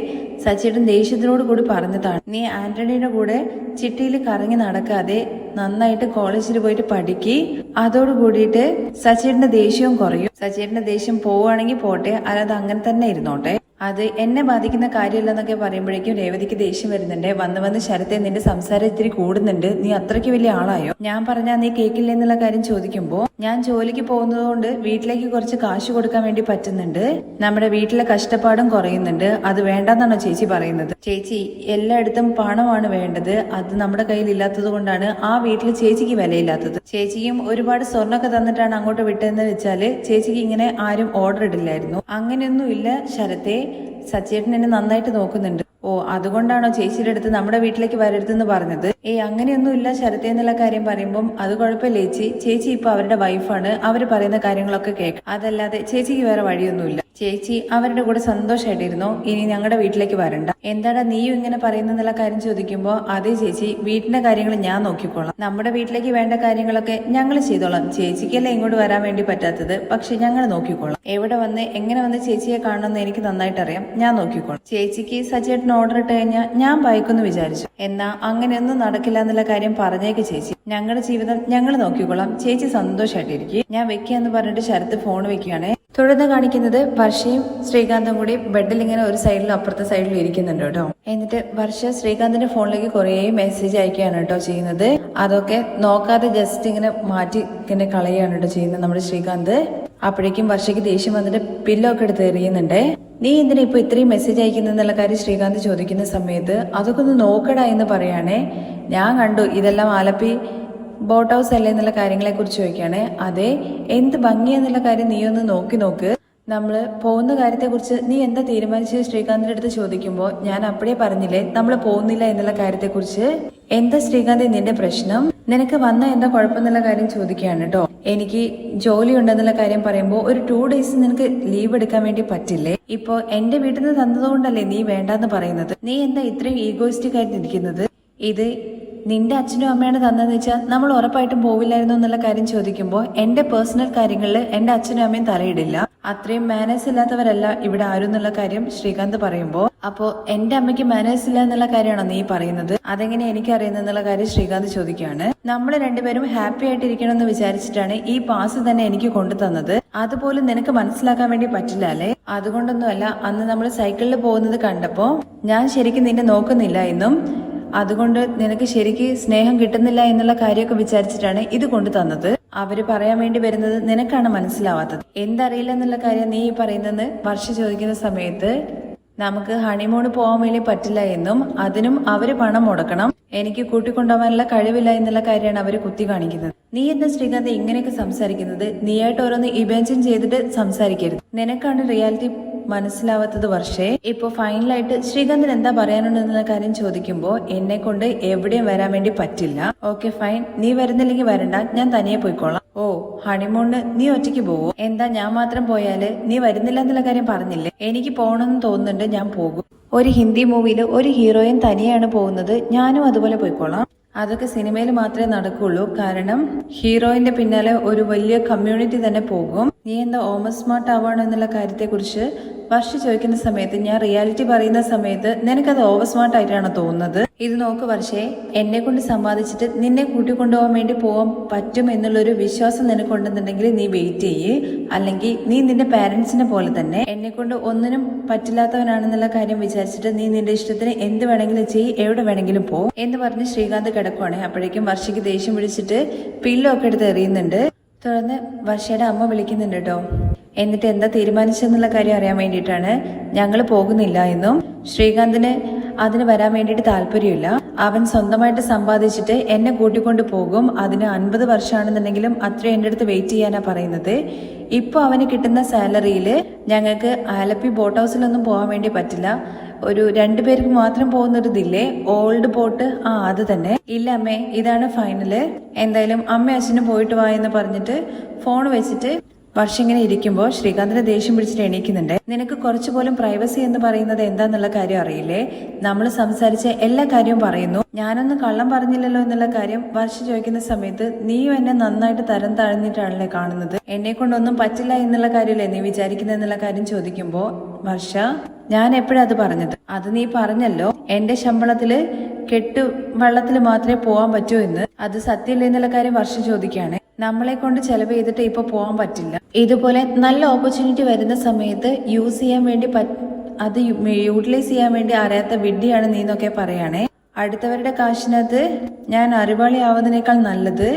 സച്ചിയുടെ ദേഷ്യത്തിനോട് കൂടി പറഞ്ഞതാണ്, നീ ആന്റണിയുടെ കൂടെ ചിട്ടിയിൽ കറങ്ങി നടക്കാതെ നന്നായിട്ട് കോളേജിൽ പോയിട്ട് പഠിക്കി, അതോട് കൂടിയിട്ട് സച്ചിയുടെ ദേഷ്യവും കുറയും. സച്ചിയുടെ ദേഷ്യം പോവുകയാണെങ്കിൽ പോട്ടെ, അല്ലാതെ അങ്ങനെ തന്നെ ഇരുന്നോട്ടെ, അത് എന്നെ ബാധിക്കുന്ന കാര്യമില്ലെന്നൊക്കെ പറയുമ്പോഴേക്കും രേവതിക്ക് ദേഷ്യം വരുന്നുണ്ട്. വന്ന് ശരത്തെ നിന്റെ സംസാരം ഇത്തിരി കൂടുന്നുണ്ട്, നീ അത്രയ്ക്ക് വലിയ ആളായോ, ഞാൻ പറഞ്ഞാ നീ കേൾക്കില്ല എന്നുള്ള കാര്യം ചോദിക്കുമ്പോൾ ഞാൻ ജോലിക്ക് പോകുന്നത് കൊണ്ട് വീട്ടിലേക്ക് കുറച്ച് കാശ് കൊടുക്കാൻ വേണ്ടി പറ്റുന്നുണ്ട്, നമ്മുടെ വീട്ടിലെ കഷ്ടപ്പാടും കുറയുന്നുണ്ട്, അത് വേണ്ടെന്നാണോ ചേച്ചി പറയുന്നത്? ചേച്ചി എല്ലായിടത്തും പണമാണ് വേണ്ടത്, അത് നമ്മുടെ കയ്യിൽ ഇല്ലാത്തത് കൊണ്ടാണ് ആ വീട്ടിൽ ചേച്ചിക്ക് വിലയില്ലാത്തത്. ചേച്ചിക്കും ഒരുപാട് സ്വർണ്ണമൊക്കെ തന്നിട്ടാണ് അങ്ങോട്ട് വിട്ടതെന്ന് വെച്ചാല് ചേച്ചിക്ക് ഇങ്ങനെ ആരും ഓർഡർ ഇടില്ലായിരുന്നു. അങ്ങനെയൊന്നും ഇല്ല ശരത്തെ, സച്ചേട്ടൻ എന്നെ നന്നായിട്ട് നോക്കുന്നുണ്ട്. ഓ, അതുകൊണ്ടാണോ ചേച്ചിയുടെ അടുത്ത് നമ്മുടെ വീട്ടിലേക്ക് വരരുതെന്ന് പറഞ്ഞത്? അങ്ങനെയൊന്നും ഇല്ല ശരത്തെ എന്നുള്ള കാര്യം പറയുമ്പം അത് കുഴപ്പമില്ല ചേച്ചി ഇപ്പൊ അവരുടെ വൈഫാണ്, അവര് പറയുന്ന കാര്യങ്ങളൊക്കെ കേൾക്കാം, അതല്ലാതെ ചേച്ചിക്ക് വേറെ വഴിയൊന്നുമില്ല. ചേച്ചി അവരുടെ കൂടെ സന്തോഷമായിട്ടിരുന്നോ, ഇനി ഞങ്ങളുടെ വീട്ടിലേക്ക് വരണ്ട. എന്താടാ നീയും ഇങ്ങനെ പറയുന്നുള്ള കാര്യം ചോദിക്കുമ്പോ അതേ ചേച്ചി, വീട്ടിന്റെ കാര്യങ്ങൾ ഞാൻ നോക്കിക്കോളാം, നമ്മുടെ വീട്ടിലേക്ക് വേണ്ട കാര്യങ്ങളൊക്കെ ഞങ്ങൾ ചെയ്തോളാം, ചേച്ചിക്കല്ലേ ഇങ്ങോട്ട് വരാൻ വേണ്ടി പറ്റാത്തത്, പക്ഷെ ഞങ്ങൾ നോക്കിക്കോളാം, എവിടെ വന്ന് എങ്ങനെ വന്ന് ചേച്ചിയെ കാണണമെന്ന് എനിക്ക് നന്നായിട്ട് അറിയാം, ഞാൻ നോക്കിക്കോളാം. ചേച്ചിക്ക് സച്ചേട്ടൻ ഓർഡർ ഇട്ട് കഴിഞ്ഞാൽ ഞാൻ വായിക്കുമെന്ന് വിചാരിച്ചു, എന്നാ അങ്ങനെയൊന്നും നടക്കില്ല എന്നുള്ള കാര്യം പറഞ്ഞേക്ക് ചേച്ചി, ഞങ്ങളുടെ ജീവിതം ഞങ്ങൾ നോക്കിക്കോളാം, ചേച്ചി സന്തോഷമായിട്ടിരിക്കും, ഞാൻ വെക്കാന്ന് പറഞ്ഞിട്ട് ശരത്ത് ഫോൺ വെക്കുകയാണെ. തുടർന്ന് കാണിക്കുന്നത് വർഷയും ശ്രീകാന്തും കൂടി ബെഡിൽ ഇങ്ങനെ ഒരു സൈഡിലും അപ്പുറത്തെ സൈഡിലും ഇരിക്കുന്നുണ്ട് കേട്ടോ. എന്നിട്ട് വർഷ ശ്രീകാന്തിന്റെ ഫോണിലേക്ക് കുറേ മെസ്സേജ് അയക്കുകയാണ് കേട്ടോ ചെയ്യുന്നത്. അതൊക്കെ നോക്കാതെ ജസ്റ്റ് ഇങ്ങനെ മാറ്റി ഇങ്ങനെ കളയാണ് കേട്ടോ ചെയ്യുന്നത് നമ്മുടെ ശ്രീകാന്ത്. അപ്പോഴേക്കും വർഷയ്ക്ക് ദേഷ്യം വന്നിട്ട് പില്ലോ ഒക്കെ എടുത്ത് എറിയുന്നുണ്ട്. നീ എന്തിനാ ഇപ്പൊ ഇത്രയും മെസ്സേജ് അയക്കുന്നുള്ള കാര്യം ശ്രീകാന്ത് ചോദിക്കുന്ന സമയത്ത് അതൊക്കെ ഒന്ന് നോക്കടാ എന്ന് പറയാണേ. ഞാൻ കണ്ടു ഇതെല്ലാം ആലപ്പി ബോട്ട് ഹൗസ് അല്ലേ എന്നുള്ള കാര്യങ്ങളെ കുറിച്ച് ചോദിക്കുകയാണെ. അതെ, എന്ത് ഭംഗിയെന്നുള്ള കാര്യം നീ ഒന്ന് നോക്ക്, നമ്മള് പോകുന്ന കാര്യത്തെക്കുറിച്ച് നീ എന്താ തീരുമാനിച്ചത് ശ്രീകാന്തിന്റെ അടുത്ത് ചോദിക്കുമ്പോൾ ഞാൻ അപ്പഴേ പറഞ്ഞില്ലേ നമ്മൾ പോകുന്നില്ല എന്നുള്ള കാര്യത്തെക്കുറിച്ച്. എന്താ ശ്രീകാന്ത് നിന്റെ പ്രശ്നം, നിനക്ക് വന്ന എന്താ കുഴപ്പമെന്നുള്ള കാര്യം ചോദിക്കുകയാണ് കേട്ടോ. എനിക്ക് ജോലി ഉണ്ടെന്നുള്ള കാര്യം പറയുമ്പോൾ ഒരു 2 days നിനക്ക് ലീവ് എടുക്കാൻ വേണ്ടി പറ്റില്ലേ? ഇപ്പൊ എന്റെ വീട്ടിൽ നിന്ന് തന്നതുകൊണ്ടല്ലേ നീ വേണ്ടാന്ന് പറയുന്നത്? നീ എന്താ ഇത്രയും ഈഗോയിസ്റ്റിക് ആയിട്ട് ഇരിക്കുന്നത്? ഇത് നിന്റെ അച്ഛനും അമ്മയാണ് തന്നെന്ന് വെച്ചാൽ നമ്മൾ ഉറപ്പായിട്ടും പോവില്ലായിരുന്നു എന്നുള്ള കാര്യം ചോദിക്കുമ്പോൾ എന്റെ പേഴ്സണൽ കാര്യങ്ങളിൽ എന്റെ അച്ഛനും അമ്മയും തലയിടില്ല, അത്രയും മാനേഴ്സ് ഇല്ലാത്തവരല്ല ഇവിടെ ആരും എന്നുള്ള കാര്യം ശ്രീകാന്ത് പറയുമ്പോൾ അപ്പോ എന്റെ അമ്മയ്ക്ക് മാനേഴ്സ് ഇല്ല എന്നുള്ള കാര്യമാണോ നീ പറയുന്നത്? അതെങ്ങനെ എനിക്ക് അറിയുന്നുള്ള കാര്യം ശ്രീകാന്ത് ചോദിക്കുകയാണ്. നമ്മൾ രണ്ടുപേരും ഹാപ്പി ആയിട്ടിരിക്കണം എന്ന് വിചാരിച്ചിട്ടാണ് ഈ പാസ് തന്നെ എനിക്ക് കൊണ്ടു തന്നത്, അതുപോലും നിനക്ക് മനസ്സിലാക്കാൻ വേണ്ടി പറ്റില്ല അല്ലേ? അതുകൊണ്ടൊന്നുമല്ല, അന്ന് നമ്മൾ സൈക്കിളിൽ പോകുന്നത് കണ്ടപ്പോ ഞാൻ ശരിക്കും നിന്നെ നോക്കുന്നില്ല എന്നും അതുകൊണ്ട് നിനക്ക് ശരിക്ക് സ്നേഹം കിട്ടുന്നില്ല എന്നുള്ള കാര്യമൊക്കെ വിചാരിച്ചിട്ടാണ് ഇത് കൊണ്ടു തന്നത്. അവര് പറയാൻ വേണ്ടി വരുന്നത് നിനക്കാണ് മനസ്സിലാവാത്തത്. എന്തറിയില്ല എന്നുള്ള കാര്യം നീ പറയുന്നെന്ന് വർഷ ചോദിക്കുന്ന സമയത്ത് നമുക്ക് ഹണിമൂണ് പോകാൻ വേണ്ടി പറ്റില്ല എന്നും അതിനും അവര് പണം മുടക്കണം, എനിക്ക് കൂട്ടിക്കൊണ്ടുപോകാനുള്ള കഴിവില്ല എന്നുള്ള കാര്യമാണ് അവര് കുത്തി കാണിക്കുന്നത്. നീ എന്താ ശ്രീകാന്ത് ഇങ്ങനെയൊക്കെ സംസാരിക്കുന്നത്? നീയായിട്ട് ഓരോന്ന് ഇമാജിൻ ചെയ്തിട്ട് സംസാരിക്കരുത്, നിനക്കാണ് റിയാലിറ്റി മനസ്സിലാവാത്തത് വർഷേ. ഇപ്പൊ ഫൈനലായിട്ട് ശ്രീകാന്തിന് എന്താ പറയാനുണ്ടെന്നുള്ള കാര്യം ചോദിക്കുമ്പോ എന്നെ കൊണ്ട് എവിടെയും വരാൻ വേണ്ടി പറ്റില്ല. ഓക്കെ ഫൈൻ, നീ വരുന്നില്ലെങ്കിൽ വരണ്ട, ഞാൻ തനിയെ പോയിക്കോളാം. ഓ, ഹണിമൂണിന് നീ ഒറ്റയ്ക്ക് പോവോ? എന്താ ഞാൻ മാത്രം പോയാല് നീ വരുന്നില്ല എന്നുള്ള കാര്യം പറഞ്ഞില്ലേ? എനിക്ക് പോകണമെന്ന് തോന്നുന്നുണ്ട്, ഞാൻ പോകും. ഒരു ഹിന്ദി മൂവിയിൽ ഒരു ഹീറോയിൻ തനിയാണ് പോകുന്നത്, ഞാനും അതുപോലെ പോയിക്കോളാം. അതൊക്കെ സിനിമയിൽ മാത്രമേ നടക്കുള്ളൂ, കാരണം ഹീറോയിന്റെ പിന്നാലെ ഒരു വലിയ കമ്മ്യൂണിറ്റി തന്നെ പോകും. നീ എന്താ ഓവർ സ്മാർട്ട് ആവാണോ എന്നുള്ള കാര്യത്തെക്കുറിച്ച് വർഷ ചോദിക്കുന്ന സമയത്ത് ഞാൻ റിയാലിറ്റി പറയുന്ന സമയത്ത് നിനക്കത് ഓവർ സ്മാർട്ട് ആയിട്ടാണോ തോന്നുന്നത്? ഇത് നോക്ക് വർഷേ, എന്നെ കൊണ്ട് സമ്പാദിച്ചിട്ട് നിന്നെ കൂട്ടിക്കൊണ്ടുപോകാൻ വേണ്ടി പോകാൻ പറ്റും എന്നുള്ളൊരു വിശ്വാസം നിനക്കുണ്ടെന്നുണ്ടെങ്കിൽ നീ വെയിറ്റ് ചെയ്യ്, അല്ലെങ്കിൽ നീ നിന്റെ പാരന്റ്സിനെ പോലെ തന്നെ എന്നെ കൊണ്ട് ഒന്നിനും പറ്റില്ലാത്തവനാണെന്നുള്ള കാര്യം വിചാരിച്ചിട്ട് നീ നിന്റെ ഇഷ്ടത്തിന് എന്ത് വേണമെങ്കിലും ചെയ്യ്, എവിടെ വേണമെങ്കിലും പോ എന്ന് പറഞ്ഞ് ശ്രീകാന്ത് കിടക്കുവാണ്. അപ്പോഴേക്കും വർഷയ്ക്ക് ദേഷ്യം പിടിച്ചിട്ട് പില്ലോ ഒക്കെ എടുത്ത് എറിയുന്നുണ്ട്. തുടർന്ന് വർഷയുടെ അമ്മ വിളിക്കുന്നുണ്ട് കേട്ടോ. എന്നിട്ട് എന്താ തീരുമാനിച്ചെന്നുള്ള കാര്യം അറിയാൻ വേണ്ടിയിട്ടാണ്. ഞങ്ങൾ പോകുന്നില്ല എന്നും ശ്രീകാന്തിന് അതിന് വരാൻ വേണ്ടിയിട്ട് താല്പര്യമില്ല, അവൻ സ്വന്തമായിട്ട് സമ്പാദിച്ചിട്ട് എന്നെ കൂട്ടിക്കൊണ്ട് പോകും, അതിന് 50 വർഷമാണെന്നുണ്ടെങ്കിലും അത്രയും എൻ്റെ അടുത്ത് വെയിറ്റ് ചെയ്യാനാ പറയുന്നത്. ഇപ്പൊ അവന് കിട്ടുന്ന സാലറിയിൽ ഞങ്ങൾക്ക് ആലപ്പി ബോട്ട് ഹൗസിലൊന്നും പോകാൻ വേണ്ടി പറ്റില്ല, ഒരു 2 പേർക്ക് മാത്രം പോകുന്നൊരിതില്ലേ ഓൾഡ് ബോട്ട്, അത് തന്നെ. ഇല്ല അമ്മേ, ഇതാണ് ഫൈനല്, എന്തായാലും അമ്മ അച്ഛനും പോയിട്ട് വാ എന്ന് പറഞ്ഞിട്ട് ഫോൺ വെച്ചിട്ട് വർഷ ഇങ്ങനെ ഇരിക്കുമ്പോൾ ശ്രീകാന്തിനെ ദേഷ്യം പിടിച്ചിട്ട് എണീക്കുന്നുണ്ട്. നിനക്ക് കുറച്ചു പോലും പ്രൈവസി എന്ന് പറയുന്നത് എന്താന്നുള്ള കാര്യം അറിയില്ലേ? നമ്മൾ സംസാരിച്ച എല്ലാ കാര്യവും പറയുന്നു. ഞാനൊന്നും കള്ളം പറഞ്ഞില്ലല്ലോ എന്നുള്ള കാര്യം വർഷ ചോദിക്കുന്ന സമയത്ത് നീയും എന്നെ നന്നായിട്ട് തരം താഴ്ന്നിട്ടാണല്ലേ കാണുന്നത്. എന്നെ കൊണ്ടൊന്നും പറ്റില്ല എന്നുള്ള കാര്യമല്ലേ നീ വിചാരിക്കുന്നത് എന്നുള്ള കാര്യം ചോദിക്കുമ്പോ വർഷ, ഞാൻ എപ്പോഴാ അത് പറഞ്ഞത്? അത് നീ പറഞ്ഞല്ലോ എന്റെ ശമ്പളത്തില് കെട്ടു വെള്ളത്തിൽ മാത്രമേ പോവാൻ പറ്റൂ എന്ന്. അത് സത്യമില്ല എന്നുള്ള കാര്യം വർഷ ചോദിക്കുകയാണ്. നമ്മളെ കൊണ്ട് ചെലവ് ചെയ്തിട്ട് ഇപ്പൊ പോകാൻ പറ്റില്ല. ഇതുപോലെ നല്ല ഓപ്പർച്യൂണിറ്റി വരുന്ന സമയത്ത് യൂസ് ചെയ്യാൻ വേണ്ടി അത് യൂട്ടിലൈസ് ചെയ്യാൻ വേണ്ടി അറിയാത്ത വിഡ്ഢിയാണ് നീ എന്നൊക്കെ പറയാണേ. അടുത്തവരുടെ കാശിനകത്ത് ഞാൻ അറിവാളി ആവുന്നതിനേക്കാൾ നല്ലത്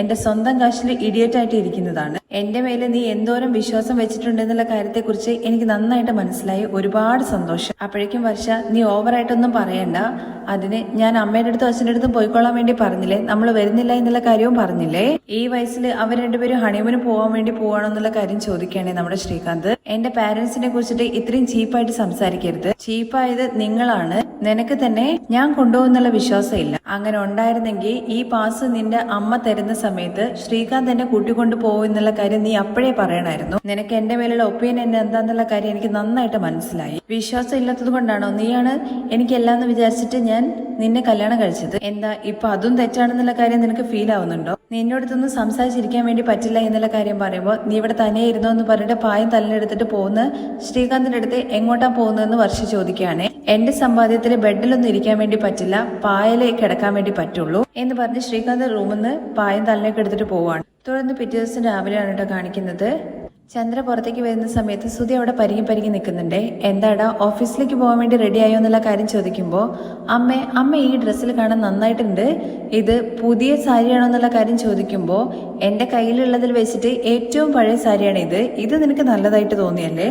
എന്റെ സ്വന്തം കാശിൽ ഇഡിയറ്റ് ആയിട്ട് ഇരിക്കുന്നതാണ്. എന്റെ മേലെ നീ എന്തോരം വിശ്വാസം വെച്ചിട്ടുണ്ടെന്നുള്ള കാര്യത്തെക്കുറിച്ച് എനിക്ക് നന്നായിട്ട് മനസ്സിലായി. ഒരുപാട് സന്തോഷം. അപ്പോഴേക്കും വർഷ, നീ ഓവറായിട്ടൊന്നും പറയണ്ട. അതിന് ഞാൻ അമ്മയുടെ അടുത്തും അച്ഛൻ്റെ അടുത്തും പോയിക്കൊള്ളാൻ വേണ്ടി പറഞ്ഞില്ലേ, നമ്മൾ വരുന്നില്ല എന്നുള്ള കാര്യവും പറഞ്ഞില്ലേ. ഈ വയസ്സിൽ അവർ രണ്ടുപേരും ഹണിമൂന് പോകാൻ വേണ്ടി പോവാണോ എന്നുള്ള കാര്യം ചോദിക്കുകയാണെ നമ്മുടെ ശ്രീകാന്ത്. എന്റെ പാരന്റ്സിനെ കുറിച്ചിട്ട് ഇത്രയും ചീപ്പായിട്ട് സംസാരിക്കരുത്. ചീപ്പായത് നിങ്ങളാണ്. നിനക്ക് തന്നെ ഞാൻ കൊണ്ടുപോകുന്നുള്ള വിശ്വാസം ഇല്ല. അങ്ങനെ ഉണ്ടായിരുന്നെങ്കിൽ ഈ പാസ് നിന്റെ അമ്മ തരുന്ന സമയത്ത് ശ്രീകാന്ത് എന്നെ കൂട്ടിക്കൊണ്ടു പോകുന്നുള്ള കാര്യം നീ അപ്പോഴേ പറയണമായിരുന്നു. നിനക്ക് എന്റെ മേലുള്ള ഒപ്പീനിയൻ എന്താന്നുള്ള കാര്യം എനിക്ക് നന്നായിട്ട് മനസ്സിലായി. വിശ്വാസം ഇല്ലാത്തത് കൊണ്ടാണോ നീയാണ് എനിക്ക് എല്ലാന്ന് വിചാരിച്ചിട്ട് ഞാൻ നിന്നെ കല്യാണം കഴിച്ചത്? എന്താ ഇപ്പൊ അതും തെറ്റാണെന്നുള്ള കാര്യം നിനക്ക് ഫീൽ ആവുന്നുണ്ടോ? നിന്നോടത്തൊന്നും സംസാരിച്ചിരിക്കാൻ വേണ്ടി പറ്റില്ല എന്നുള്ള കാര്യം പറയുമ്പോൾ നീ ഇവിടെ തനിയെ ഇരുന്നോ എന്ന് പറഞ്ഞിട്ട് പായം തലനെടുത്തിട്ട് പോകുന്ന ശ്രീകാന്തിന്റെ അടുത്ത് എങ്ങോട്ടാ പോകുന്നതെന്ന് വർഷ ചോദിക്കുകയാണ്. എന്റെ സമ്പാദ്യത്തില് ബെഡിലൊന്നും ഇരിക്കാൻ വേണ്ടി പറ്റില്ല, പായലേ കിടക്കാൻ വേണ്ടി പറ്റുള്ളൂ എന്ന് പറഞ്ഞ് ശ്രീകാന്ത് റൂമിൽ നിന്ന് പായം തലനൊക്കെ എടുത്തിട്ട് പോവാണ്. തുടർന്ന് പിറ്റേ ദിവസം രാവിലെയാണ് കേട്ടോ കാണിക്കുന്നത്. ചന്ദ്ര പുറത്തേക്ക് വരുന്ന സമയത്ത് സുധി അവിടെ പരിങ്ങി നിൽക്കുന്നുണ്ട്. എന്താടാ ഓഫീസിലേക്ക് പോകാൻ വേണ്ടി റെഡി ആയോ എന്നുള്ള കാര്യം ചോദിക്കുമ്പോൾ അമ്മ ഈ ഡ്രസ്സിൽ കാണാൻ നന്നായിട്ടുണ്ട്, ഇത് പുതിയ സാരിയാണോ എന്നുള്ള കാര്യം ചോദിക്കുമ്പോൾ എന്റെ കയ്യിലുള്ളതിൽ വെച്ചിട്ട് ഏറ്റവും പഴയ സാരിയാണ് ഇത് നിനക്ക് നല്ലതായിട്ട് തോന്നിയല്ലേ?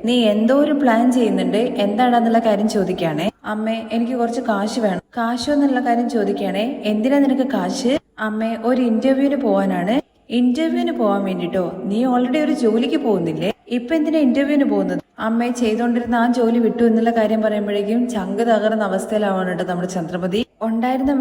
നീ എന്തോ ഒരു പ്ലാൻ ചെയ്യുന്നുണ്ട്, എന്താടാന്നുള്ള കാര്യം ചോദിക്കുകയാണേ. അമ്മേ എനിക്ക് കുറച്ച് കാശ് വേണം. കാശോ എന്നുള്ള കാര്യം ചോദിക്കുകയാണേ. എന്തിനാ നിനക്ക് കാശ്? അമ്മേ ഒരു ഇന്റർവ്യൂവിന് പോവാനാണ്. ഇന്റർവ്യൂവിന് പോവാൻ വേണ്ടിട്ടോ? നീ ഓൾറെഡി ഒരു ജോലിക്ക് പോകുന്നില്ലേ, ഇപ്പൊ എന്തിനാ ഇന്റർവ്യൂവിന് പോകുന്നത്? അമ്മയെ ചെയ്തോണ്ടിരുന്ന ആ ജോലി വിട്ടു എന്നുള്ള കാര്യം പറയുമ്പോഴേക്കും ചങ്ക് തകർന്ന അവസ്ഥയിലാവാണ് കേട്ടോ നമ്മുടെ ചന്ദ്രമതി. ഉണ്ടായിരുന്ന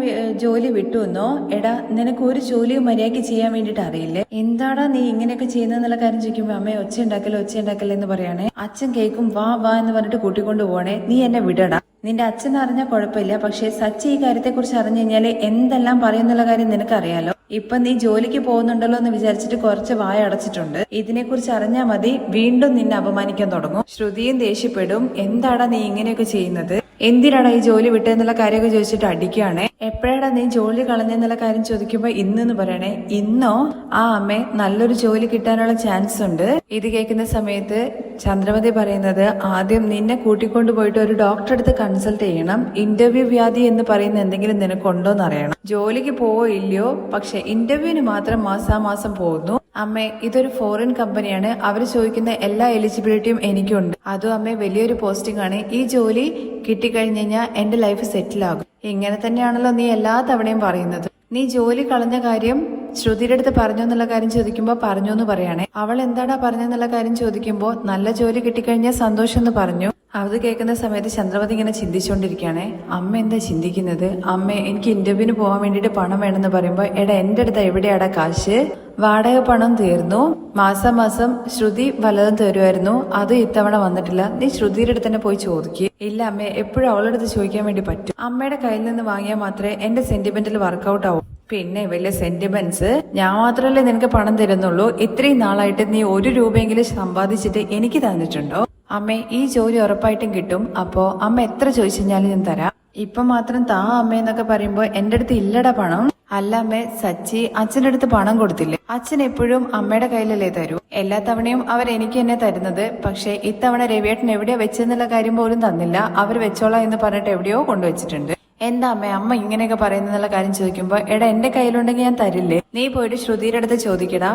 ജോലി വിട്ടു എന്നോ? എടാ നിനക്ക് ഒരു ജോലിയും മര്യാദയ്ക്ക് ചെയ്യാൻ വേണ്ടിട്ട് അറിയില്ലേ? എന്താടാ നീ ഇങ്ങനെയൊക്കെ ചെയ്യുന്നുള്ള കാര്യം ചോദിക്കുമ്പോ അമ്മയെ ഒച്ച ഉണ്ടാക്കല്ലേ എന്ന് പറയാണേ. അച്ഛൻ കേൾക്കും വാ എന്ന് പറഞ്ഞിട്ട് കൂട്ടിക്കൊണ്ട് പോവാണേ. നീ എന്നെ വിടടാ. നിന്റെ അച്ഛൻ അറിഞ്ഞാൽ കുഴപ്പമില്ല, പക്ഷെ സച്ചി ഈ കാര്യത്തെ കുറിച്ച് അറിഞ്ഞു കഴിഞ്ഞാല് എന്തെല്ലാം പറയുന്നുള്ള കാര്യം നിനക്കറിയാലോ. ഇപ്പൊ നീ ജോലിക്ക് പോകുന്നുണ്ടല്ലോ എന്ന് വിചാരിച്ചിട്ട് കുറച്ച് വായ അടച്ചിട്ടുണ്ട്. ഇതിനെക്കുറിച്ച് അറിഞ്ഞാൽ മതി വീണ്ടും നിന്നെ അപമാനിക്കാൻ തുടങ്ങും. ശ്രുതിയും ദേഷ്യപ്പെടും. എന്താടാ നീ ഇങ്ങനെയൊക്കെ ചെയ്യുന്നത്? എന്തിനാടാ ഈ ജോലി വിട്ടെന്നുള്ള കാര്യമൊക്കെ ചോദിച്ചിട്ട് അടിക്കുകയാണേ. എപ്പോഴാടാ നീ ജോലി കളഞ്ഞെന്നുള്ള കാര്യം ചോദിക്കുമ്പോ ഇന്നെന്ന് പറയണേ. ഇന്നോ? ആ അമ്മേ നല്ലൊരു ജോലി കിട്ടാനുള്ള ചാൻസ് ഉണ്ട്. ഇത് കേൾക്കുന്ന സമയത്ത് ചന്ദ്രമതി പറയുന്നത്, ആദ്യം നിന്നെ കൂട്ടിക്കൊണ്ടു പോയിട്ട് ഒരു ഡോക്ടറെ അടുത്ത് കൺസൾട്ട് ചെയ്യണം. ഇന്റർവ്യൂ വ്യാധി എന്ന് പറയുന്ന എന്തെങ്കിലും നിനക്കുണ്ടോന്ന് അറിയണം. ജോലിക്ക് പോവോ ഇല്ലയോ, പക്ഷെ ഇന്റർവ്യൂവിന് മാത്രം മാസാമാസം പോകുന്നു. അമ്മേ ഇതൊരു ഫോറിൻ കമ്പനിയാണ്, അവര് ചോദിക്കുന്ന എല്ലാ എലിജിബിലിറ്റിയും എനിക്കുണ്ട്. അതും അമ്മേ വലിയൊരു പോസ്റ്റിംഗ് ആണ്. ഈ ജോലി കിട്ടിക്കഴിഞ്ഞു കഴിഞ്ഞാൽ എന്റെ ലൈഫ് സെറ്റിൽ ആകും. ഇങ്ങനെ തന്നെയാണല്ലോ നീ എല്ലാ തവണയും പറയുന്നത്. നീ ജോലി കളഞ്ഞ കാര്യം ശ്രുതിയുടെ അടുത്ത് പറഞ്ഞു എന്നുള്ള കാര്യം ചോദിക്കുമ്പോ പറഞ്ഞു എന്ന് പറയാണേ. അവൾ എന്താടാ പറഞ്ഞെന്നുള്ള കാര്യം ചോദിക്കുമ്പോ നല്ല ജോലി കിട്ടിക്കഴിഞ്ഞാൽ സന്തോഷം എന്ന് പറഞ്ഞു. അത് കേൾക്കുന്ന സമയത്ത് ചന്ദ്രമതി ഇങ്ങനെ ചിന്തിച്ചുകൊണ്ടിരിക്കുകയാണേ. അമ്മ എന്താ ചിന്തിക്കുന്നത്? അമ്മ എനിക്ക് ഇന്റർവ്യൂവിന് പോകാൻ വേണ്ടിട്ട് പണം വേണമെന്ന് പറയുമ്പോ എടാ എന്റെ അടുത്ത് എവിടെയാടാ കാശ്? വാടക പണം തീർന്നു, മാസം ശ്രുതി വല്ലതും തരുമായിരുന്നു, അത് ഇത്തവണ വന്നിട്ടില്ല. നീ ശ്രുതിയുടെ അടുത്ത് തന്നെ പോയി ചോദിക്കുക. ഇല്ല അമ്മേ, എപ്പോഴും അവളുടെ അടുത്ത് ചോദിക്കാൻ വേണ്ടി പറ്റും. അമ്മയുടെ കയ്യിൽ നിന്ന് വാങ്ങിയാൽ മാത്രമേ എന്റെ സെന്റിമെന്റിൽ വർക്കൗട്ട് ആവും. പിന്നെ വലിയ സെന്റിമെന്റ്സ് ഞാൻ മാത്രമല്ലേ നിനക്ക് പണം തരുന്നുള്ളൂ. ഇത്രയും നാളായിട്ട് നീ 1 രൂപയെങ്കിലും സമ്പാദിച്ചിട്ട് എനിക്ക് തന്നിട്ടുണ്ടോ? അമ്മേ ഈ ജോലി ഉറപ്പായിട്ടും കിട്ടും. അപ്പോ അമ്മ എത്ര ചോദിച്ചു കഴിഞ്ഞാലും ഞാൻ തരാം. ഇപ്പൊ മാത്രം താ അമ്മയെന്നൊക്കെ പറയുമ്പോ എന്റെ അടുത്ത് ഇല്ലടാ പണം. അല്ല അമ്മേ, സച്ചി അച്ഛന്റെ അടുത്ത് പണം കൊടുത്തില്ലേ? അച്ഛൻ എപ്പോഴും അമ്മയുടെ കയ്യിലല്ലേ തരൂ. എല്ലാ തവണയും അവർ എനിക്ക് തന്നെ തരുന്നത്. പക്ഷെ ഇത്തവണ രവിയേട്ടൻ എവിടെയാ വെച്ചെന്നുള്ള കാര്യം പോലും തന്നില്ല. അവർ വെച്ചോളാം എന്ന് പറഞ്ഞിട്ട് എവിടെയോ കൊണ്ടുവച്ചിട്ടുണ്ട്. എന്താ അമ്മ ഇങ്ങനെയൊക്കെ പറയുന്നുള്ള കാര്യം ചോദിക്കുമ്പോ എടാ എന്റെ കയ്യിലുണ്ടെങ്കിൽ ഞാൻ തരില്ലേ? നീ പോയിട്ട് ശ്രുതിയുടെ അടുത്ത് ചോദിക്കടാ.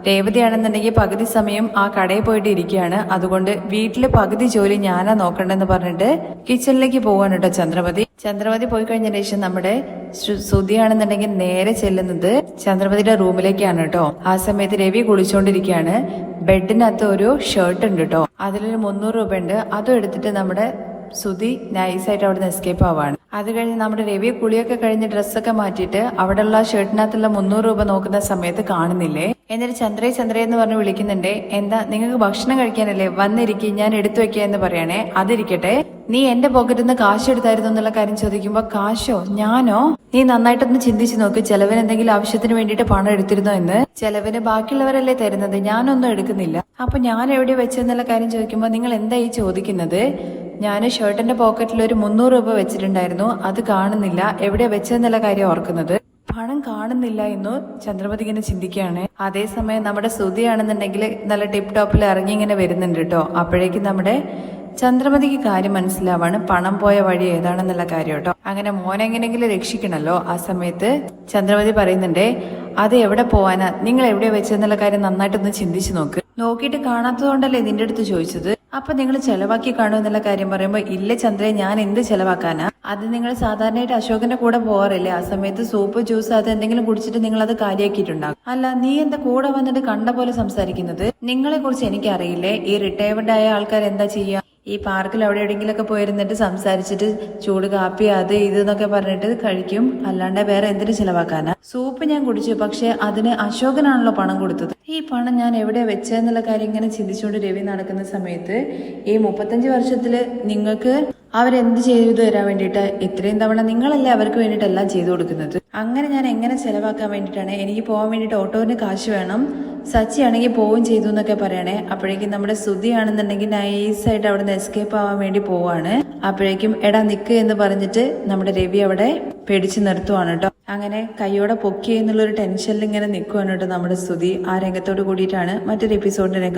രേവതിയാണെന്നുണ്ടെങ്കിൽ പകുതി സമയം ആ കടയിൽ പോയിട്ട് ഇരിക്കുകയാണ്. അതുകൊണ്ട് വീട്ടില് പകുതി ജോലി ഞാനാ നോക്കണ്ടെന്ന് പറഞ്ഞിട്ട് കിച്ചണിലേക്ക് പോവാണ് കേട്ടോ ചന്ദ്രമതി പോയി കഴിഞ്ഞ ശേഷം നമ്മുടെ ശ്രുതിയാണെന്നുണ്ടെങ്കിൽ നേരെ ചെല്ലുന്നത് ചന്ദ്രമതിയുടെ റൂമിലേക്കാണ് കേട്ടോ. ആ സമയത്ത് രവി കുളിച്ചോണ്ടിരിക്കുകയാണ്. ബെഡിനകത്ത് ഒരു ഷർട്ട് ഉണ്ട് കേട്ടോ, അതിലൊരു 300 രൂപ ഉണ്ട്. അതും എടുത്തിട്ട് നമ്മുടെ സുധി നൈസായിട്ട് അവിടെ നിന്ന് എസ്കേപ്പ് ആവാണ്. അത് കഴിഞ്ഞ് നമ്മുടെ രവി കുളിയൊക്കെ കഴിഞ്ഞ് ഡ്രസ്സൊക്കെ മാറ്റിയിട്ട് അവിടെയുള്ള ഷർട്ടിനകത്തുള്ള 300 രൂപ നോക്കുന്ന സമയത്ത് കാണുന്നില്ലേ. എന്നിട്ട് ചന്ദ്രേ എന്ന് പറഞ്ഞ് വിളിക്കുന്നുണ്ട്. എന്താ നിങ്ങൾക്ക് ഭക്ഷണം കഴിക്കാനല്ലേ, വന്നിരിക്കും, ഞാൻ എടുത്തു വെക്കുക എന്ന് പറയണേ. അതിരിക്കട്ടെ, നീ എന്റെ പോക്കറ്റിൽ നിന്ന് കാശ് എടുത്തായിരുന്നു എന്നുള്ള കാര്യം ചോദിക്കുമ്പോ, കാശോ? ഞാനോ? നീ നന്നായിട്ടൊന്ന് ചിന്തിച്ചു നോക്ക്, ചെലവിന് എന്തെങ്കിലും ആവശ്യത്തിന് വേണ്ടിയിട്ട് പണം എടുത്തിരുന്നോ എന്ന്. ചെലവിന് ബാക്കിയുള്ളവരല്ലേ തരുന്നത്, ഞാനൊന്നും എടുക്കുന്നില്ല. അപ്പൊ ഞാൻ എവിടെ വെച്ചെന്നുള്ള കാര്യം ചോദിക്കുമ്പോ, നിങ്ങൾ എന്താ ഈ ചോദിക്കുന്നത്? ഞാൻ ഷർട്ടിന്റെ പോക്കറ്റിൽ ഒരു 300 രൂപ വെച്ചിട്ടുണ്ടായിരുന്നു, അത് കാണുന്നില്ല, എവിടെ വെച്ചെന്നുള്ള കാര്യം ഓർക്കുന്നത്. പണം കാണുന്നില്ല എന്ന് ചന്ദ്രമതി ഇങ്ങനെ ചിന്തിക്കുകയാണ്. അതേസമയം നമ്മുടെ ശ്രുതിയാണെന്നുണ്ടെങ്കിൽ നല്ല ടിപ് ടോപ്പിൽ ഇറങ്ങി ഇങ്ങനെ വരുന്നുണ്ട് കേട്ടോ. അപ്പോഴേക്കും നമ്മുടെ ചന്ദ്രമതിക്ക് കാര്യം മനസ്സിലാവാണ്, പണം പോയ വഴി ഏതാണെന്നുള്ള കാര്യം കേട്ടോ. അങ്ങനെ മോനെ എങ്ങനെയെങ്കിലും രക്ഷിക്കണല്ലോ. ആ സമയത്ത് ചന്ദ്രമതി പറയുന്നുണ്ട്, അത് എവിടെ പോവാനാ, നിങ്ങൾ എവിടെ വെച്ചെന്നുള്ള കാര്യം നന്നായിട്ടൊന്ന് ചിന്തിച്ചു നോക്കിയിട്ട് കാണാത്തതുകൊണ്ടല്ലേ നിന്റെ അടുത്ത് ചോദിച്ചത്. അപ്പൊ നിങ്ങൾ ചെലവാക്കി കാണും എന്നുള്ള കാര്യം പറയുമ്പോ, ഇല്ല ചന്ദ്രയെ, ഞാൻ എന്ത് ചെലവാക്കാനാ? അത് നിങ്ങൾ സാധാരണയായിട്ട് അശോകന്റെ കൂടെ പോവാറില്ലേ, ആ സമയത്ത് സൂപ്പ് ജ്യൂസ് അത് എന്തെങ്കിലും കുടിച്ചിട്ട് നിങ്ങൾ അത് കാര്യമാക്കിയിട്ടുണ്ടാകും. അല്ല, നീ എന്താ കൂടെ വന്നിട്ട് കണ്ട പോലെ സംസാരിക്കുന്നത്? നിങ്ങളെ കുറിച്ച് എനിക്കറിയില്ലേ? ഈ റിട്ടയർഡ് ആയ ആൾക്കാർ എന്താ ചെയ്യുക, ഈ പാർക്കിൽ അവിടെ എവിടെയെങ്കിലൊക്കെ പോയിരുന്നിട്ട് സംസാരിച്ചിട്ട് ചൂട് കാപ്പി അത് ഇത് എന്നൊക്കെ പറഞ്ഞിട്ട് കഴിക്കും, അല്ലാണ്ട് വേറെ എന്തിനു ചെലവാക്കാനാ? സൂപ്പ് ഞാൻ കുടിച്ചു, പക്ഷെ അതിന് അശോകനാണല്ലോ പണം കൊടുത്തത്. ഈ പണം ഞാൻ എവിടെ വെച്ചെന്നുള്ള കാര്യം ഇങ്ങനെ ചിന്തിച്ചുകൊണ്ട് രവി നടക്കുന്ന സമയത്ത്, ഈ 35 വർഷത്തില് നിങ്ങൾക്ക് അവരെന്ത് ചെയ്തു തരാൻ വേണ്ടിയിട്ട് ഇത്രയും തവണ നിങ്ങളല്ലേ അവർക്ക് വേണ്ടിയിട്ട് എല്ലാം ചെയ്തു കൊടുക്കുന്നത്. അങ്ങനെ ഞാൻ എങ്ങനെ ചെലവാക്കാൻ വേണ്ടിയിട്ടാണ്? എനിക്ക് പോകാൻ വേണ്ടിയിട്ട് ഓട്ടോവിന് കാശ് വേണം, സച്ചി ആണെങ്കിൽ പോവുകയും ചെയ്തു എന്നൊക്കെ പറയണേ. അപ്പോഴേക്കും നമ്മുടെ ശ്രുതി ആണെന്നുണ്ടെങ്കിൽ നൈസായിട്ട് അവിടെ നിന്ന് എസ്കേപ്പ് ആവാൻ വേണ്ടി പോവാണ്. അപ്പോഴേക്കും എടാ നിക്ക് എന്ന് പറഞ്ഞിട്ട് നമ്മുടെ രവി അവിടെ പേടിച്ച് നിർത്തുവാണ് കേട്ടോ. അങ്ങനെ കൈയോടെ പൊക്കി എന്നുള്ളൊരു ടെൻഷനിൽ ഇങ്ങനെ നിൽക്കുവാണ് കേട്ടോ നമ്മുടെ ശ്രുതി. ആ രംഗത്തോട് കൂടിയിട്ടാണ് മറ്റൊരു എപ്പിസോഡിന്റെ രംഗം.